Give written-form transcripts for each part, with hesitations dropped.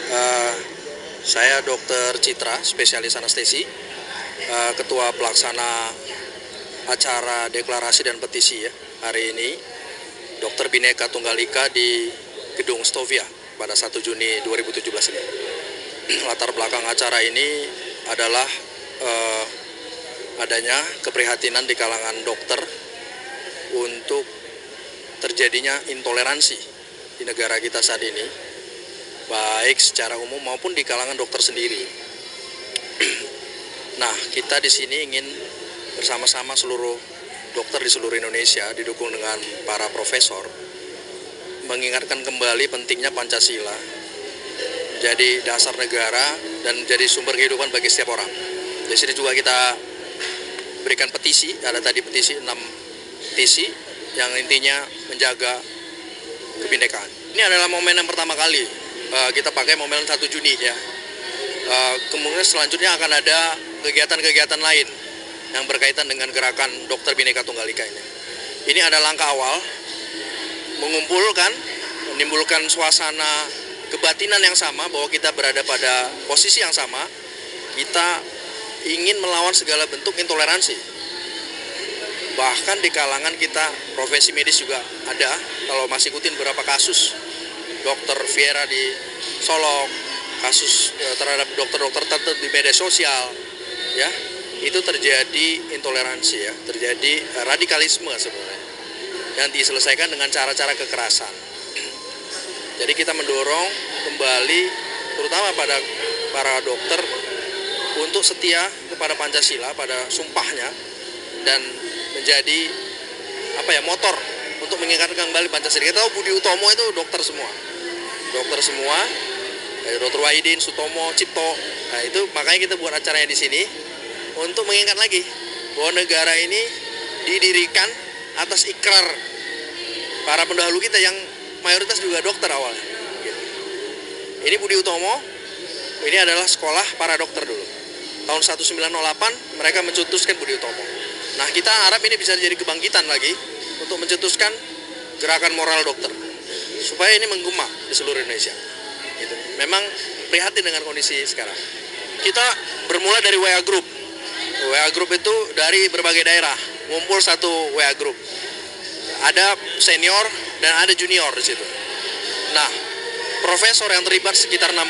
Eh, saya Dr. Citra, spesialis anestesi, Ketua Pelaksana acara deklarasi dan petisi ya hari ini, Dr. Bhinneka Tunggal Ika di Gedung Stovia pada 1 Juni 2017 ini. Latar belakang acara ini adalah adanya keprihatinan di kalangan dokter untuk terjadinya intoleransi di negara kita saat ini, baik secara umum maupun di kalangan dokter sendiri. Nah, kita di sini ingin bersama-sama seluruh dokter di seluruh Indonesia, didukung dengan para profesor, mengingatkan kembali pentingnya Pancasila jadi dasar negara dan jadi sumber kehidupan bagi setiap orang. Di sini juga kita berikan petisi, ada tadi petisi 6 petisi yang intinya menjaga kebinekaan. Ini adalah momen yang pertama kali kita pakai momen 1 Juni ya. Kemudian selanjutnya akan ada kegiatan-kegiatan lain yang berkaitan dengan gerakan Dr. Bhinneka Tunggal Ika ini. Ini ada langkah awal menimbulkan suasana kebatinan yang sama bahwa kita berada pada posisi yang sama. Kita ingin melawan segala bentuk intoleransi. Bahkan di kalangan kita profesi medis juga ada, kalau masih ikutin beberapa kasus Dr. Viera di Solok, kasus terhadap dokter-dokter tertentu di media sosial ya, itu terjadi intoleransi ya, terjadi radikalisme sebenarnya yang diselesaikan dengan cara-cara kekerasan. Jadi kita mendorong kembali terutama pada para dokter untuk setia kepada Pancasila, pada sumpahnya, dan menjadi motor untuk mengingatkan kembali Pancasila. Kita tahu Budi Utomo itu dokter semua, dari Dr. Wahidin, Sutomo, Cipto. Nah itu makanya kita buat acaranya di sini untuk mengingat lagi bahwa negara ini didirikan atas ikrar para pendahulu kita yang mayoritas juga dokter awalnya. Ini Budi Utomo, ini adalah sekolah para dokter dulu. Tahun 1908 mereka mencetuskan Budi Utomo. Nah kita harap ini bisa jadi kebangkitan lagi untuk mencetuskan gerakan moral dokter supaya ini menggema di seluruh Indonesia. Gitu. Memang prihatin dengan kondisi sekarang. Kita bermula dari WA Group. WA Group itu dari berbagai daerah, ngumpul satu WA Group. Ada senior dan ada junior di situ. Nah, profesor yang terlibat sekitar 60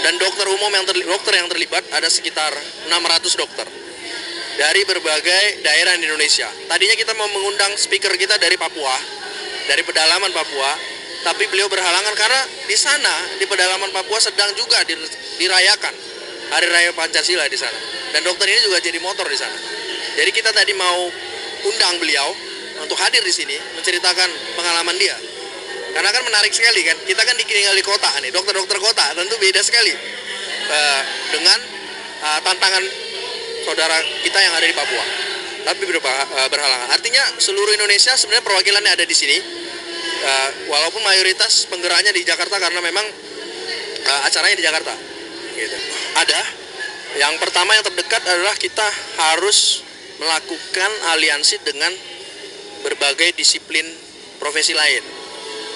dan dokter umum yang terlibat ada sekitar 600 dokter dari berbagai daerah di Indonesia. Tadinya kita mau mengundang speaker kita dari Papua, dari pedalaman Papua, tapi beliau berhalangan karena di sana, di pedalaman Papua sedang juga dirayakan Hari Raya Pancasila di sana. Dan dokter ini juga jadi motor di sana. Jadi kita tadi mau undang beliau untuk hadir di sini menceritakan pengalaman dia. Karena kan menarik sekali kan, kita kan tinggal di kota nih, dokter-dokter kota tentu beda sekali dengan tantangan saudara kita yang ada di Papua. Tapi berhalangan. Artinya seluruh Indonesia sebenarnya perwakilannya ada di sini. Walaupun mayoritas penggeraknya di Jakarta karena memang acaranya di Jakarta. Gitu. Ada. Yang pertama yang terdekat adalah kita harus melakukan aliansi dengan berbagai disiplin profesi lain.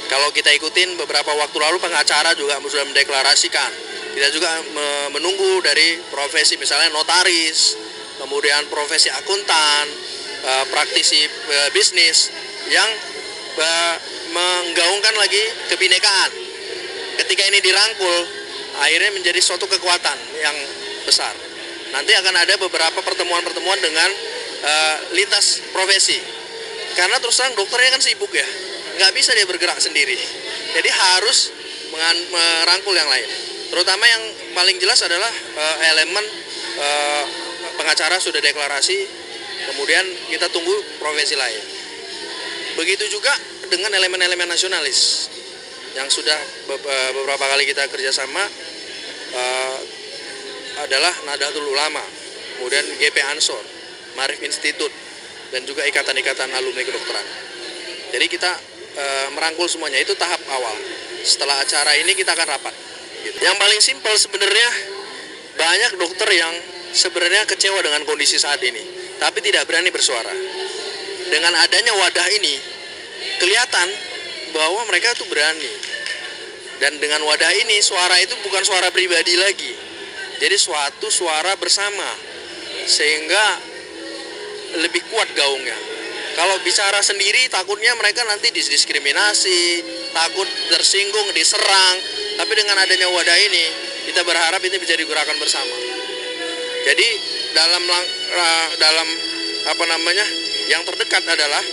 Kalau kita ikutin beberapa waktu lalu pengacara juga sudah mendeklarasikan. Kita juga menunggu dari profesi misalnya notaris, kemudian profesi akuntan, praktisi bisnis yang menggaungkan lagi kebinekaan. Ketika ini dirangkul, akhirnya menjadi suatu kekuatan yang besar. Nanti akan ada beberapa pertemuan-pertemuan dengan lintas profesi. Karena terus terang dokternya kan sibuk ya, nggak bisa dia bergerak sendiri. Jadi harus merangkul yang lain. Terutama yang paling jelas adalah elemen pengacara sudah deklarasi, kemudian kita tunggu profesi lain. Begitu juga dengan elemen-elemen nasionalis yang sudah beberapa kali kita kerjasama, adalah Nahdlatul Ulama, kemudian GP Ansor, Maarif Institute, dan juga ikatan-ikatan alumni kedokteran. Jadi kita merangkul semuanya, itu tahap awal. Setelah acara ini kita akan rapat. Gitu. Yang paling simpel sebenarnya, banyak dokter yang sebenarnya kecewa dengan kondisi saat ini, tapi tidak berani bersuara. Dengan adanya wadah ini, kelihatan bahwa mereka tuh berani. Dan dengan wadah ini, suara itu bukan suara pribadi lagi, jadi suatu suara bersama, sehingga lebih kuat gaungnya. Kalau bicara sendiri, takutnya mereka nanti didiskriminasi, takut tersinggung, diserang. Tapi dengan adanya wadah ini, kita berharap ini menjadi gerakan bersama. Jadi dalam yang terdekat adalah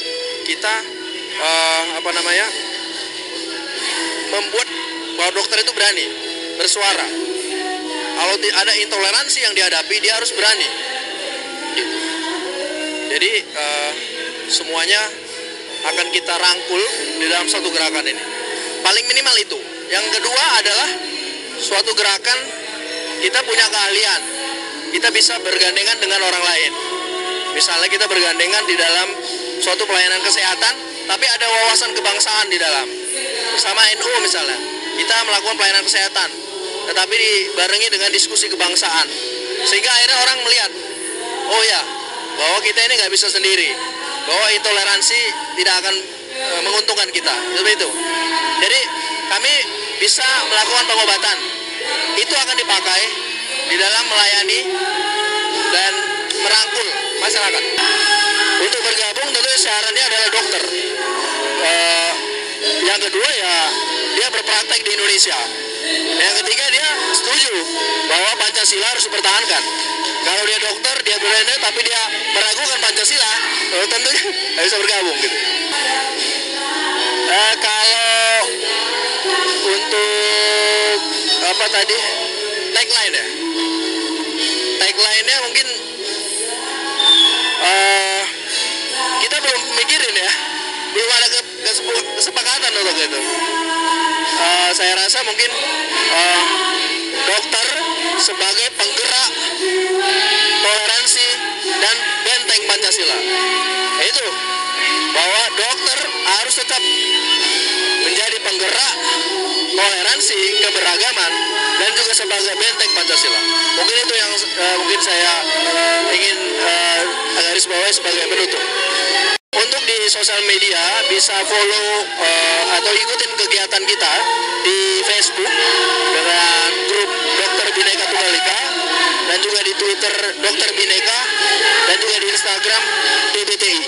kita membuat bahwa dokter itu berani bersuara. Kalau ada intoleransi yang dihadapi, dia harus berani. Gitu. Jadi semuanya akan kita rangkul di dalam satu gerakan ini. Paling minimal itu. Yang kedua adalah suatu gerakan kita punya keahlian. Kita bisa bergandengan dengan orang lain. Misalnya kita bergandengan di dalam suatu pelayanan kesehatan, tapi ada wawasan kebangsaan di dalam. Bersama NU misalnya, kita melakukan pelayanan kesehatan, tetapi dibarengi dengan diskusi kebangsaan. Sehingga akhirnya orang melihat, oh ya, bahwa kita ini nggak bisa sendiri, bahwa intoleransi tidak akan menguntungkan kita, seperti itu. Jadi kami bisa melakukan pengobatan, itu akan dipakai di dalam melayani dan merangkul masyarakat. Untuk bergabung tentu syaratnya adalah dokter. Yang kedua ya dia berpraktek di Indonesia. Yang ketiga dia setuju bahwa Pancasila harus dipertahankan. Kalau dia dokter, dia berani, tapi dia meragukan Pancasila, tentunya nggak bisa bergabung gitu. Kalau untuk tagline ya, tagline-nya mungkin kita belum mikirin ya, belum ada kesepakatan untuk itu. Saya rasa mungkin dokter sebagai penggerak toleransi dan benteng Pancasila. Itu bahwa dokter harus tetap menjadi penggerak toleransi, keberagaman, dan juga sebagai benteng Pancasila. Mungkin itu yang mungkin saya ingin garis bawahi sebagai penutup. Untuk di sosial media bisa follow atau ikutin kegiatan kita di Facebook dengan grup Dokter Bhinneka Tunggal Ika, dan juga di Twitter Dokter Bhinneka, dan juga di Instagram DBTI.